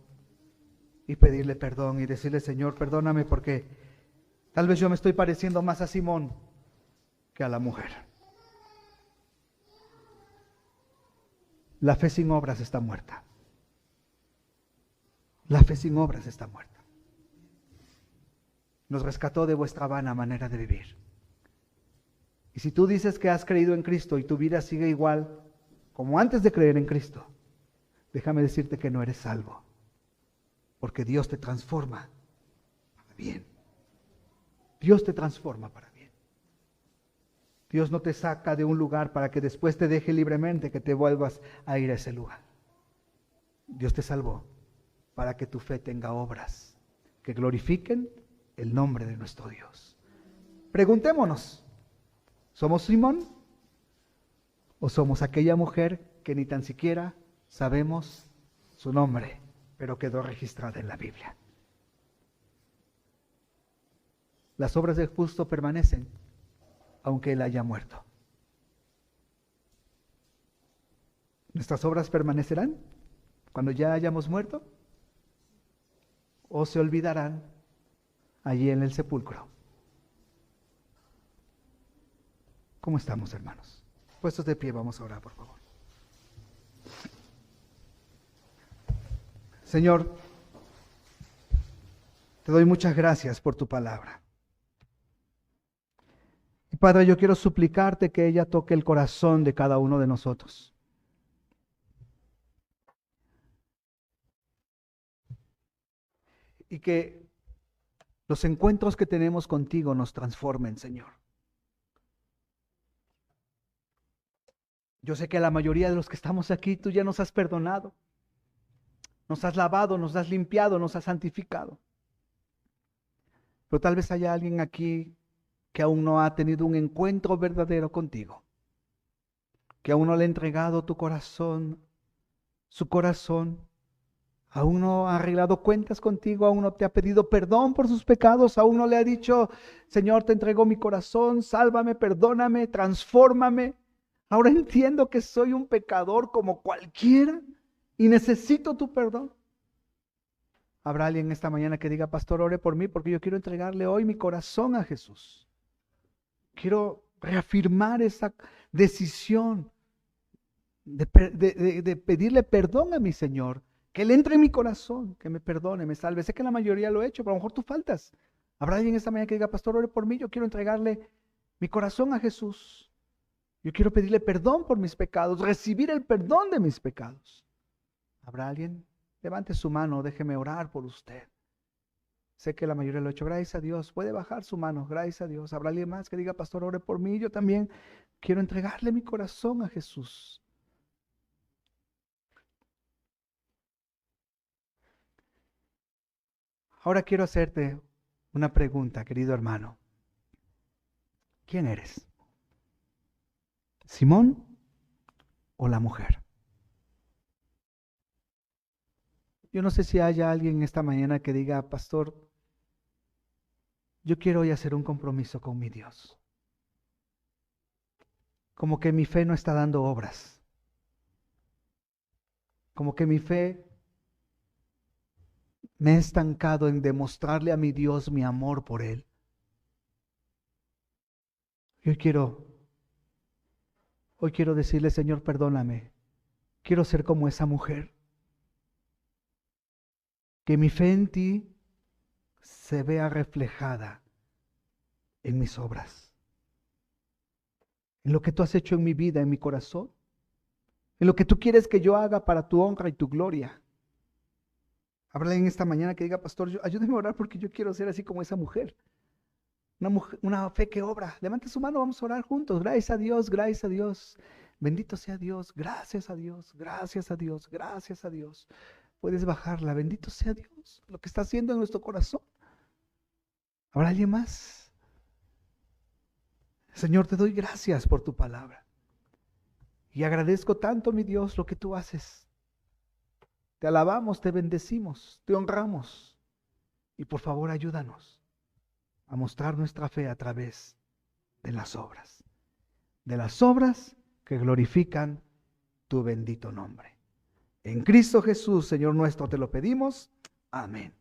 y pedirle perdón y decirle, Señor, perdóname porque tal vez yo me estoy pareciendo más a Simón que a la mujer? La fe sin obras está muerta. La fe sin obras está muerta. Nos rescató de vuestra vana manera de vivir. Y si tú dices que has creído en Cristo y tu vida sigue igual como antes de creer en Cristo, déjame decirte que no eres salvo, porque Dios te transforma para bien. Dios te transforma para bien. Dios no te saca de un lugar para que después te deje libremente que te vuelvas a ir a ese lugar. Dios te salvó para que tu fe tenga obras que glorifiquen el nombre de nuestro Dios. Preguntémonos, ¿somos Simón? ¿O somos aquella mujer que ni tan siquiera sabemos su nombre, pero quedó registrada en la Biblia? Las obras del justo permanecen, aunque él haya muerto. ¿Nuestras obras permanecerán cuando ya hayamos muerto? ¿O se olvidarán allí en el sepulcro? ¿Cómo estamos, hermanos? Puestos de pie, vamos a orar, por favor. Señor, te doy muchas gracias por tu palabra. Y Padre, yo quiero suplicarte que ella toque el corazón de cada uno de nosotros. Y que los encuentros que tenemos contigo nos transformen, Señor. Yo sé que a la mayoría de los que estamos aquí, tú ya nos has perdonado, nos has lavado, nos has limpiado, nos has santificado. Pero tal vez haya alguien aquí que aún no ha tenido un encuentro verdadero contigo, que aún no le ha entregado tu corazón, su corazón, aún no ha arreglado cuentas contigo, aún no te ha pedido perdón por sus pecados, aún no le ha dicho, Señor, te entrego mi corazón, sálvame, perdóname, transfórmame. Ahora entiendo que soy un pecador como cualquiera y necesito tu perdón. Habrá alguien esta mañana que diga, pastor, ore por mí porque yo quiero entregarle hoy mi corazón a Jesús. Quiero reafirmar esa decisión de pedirle perdón a mi Señor, que Él entre en mi corazón, que me perdone, me salve. Sé que la mayoría lo he hecho, pero a lo mejor tú faltas. Habrá alguien esta mañana que diga, pastor, ore por mí, yo quiero entregarle mi corazón a Jesús. Yo quiero pedirle perdón por mis pecados, recibir el perdón de mis pecados. ¿Habrá alguien? Levante su mano, déjeme orar por usted. Sé que la mayoría lo ha hecho. Gracias a Dios. Puede bajar su mano. Gracias a Dios. ¿Habrá alguien más que diga, pastor, ore por mí? Yo también quiero entregarle mi corazón a Jesús. Ahora quiero hacerte una pregunta, querido hermano. ¿Quién eres? ¿Simón o la mujer? Yo no sé si haya alguien esta mañana que diga, pastor, yo quiero hoy hacer un compromiso con mi Dios. Como que mi fe no está dando obras. Como que mi fe me he estancado en demostrarle a mi Dios mi amor por Él. Hoy quiero decirle, Señor, perdóname. Quiero ser como esa mujer. Que mi fe en ti se vea reflejada en mis obras, en lo que tú has hecho en mi vida, en mi corazón, en lo que tú quieres que yo haga para tu honra y tu gloria. Háblale en esta mañana que diga, pastor, ayúdeme a orar porque yo quiero ser así como esa mujer. Una fe que obra. Levante su mano, vamos a orar juntos. Gracias a Dios, gracias a Dios. Bendito sea Dios, gracias a Dios, gracias a Dios, gracias a Dios. Puedes bajarla, bendito sea Dios, lo que está haciendo en nuestro corazón. ¿Habrá alguien más? Señor, te doy gracias por tu palabra. Y agradezco tanto, mi Dios, lo que tú haces. Te alabamos, te bendecimos, te honramos. Y por favor, ayúdanos a mostrar nuestra fe a través de las obras. De las obras que glorifican tu bendito nombre. En Cristo Jesús, Señor nuestro, te lo pedimos. Amén.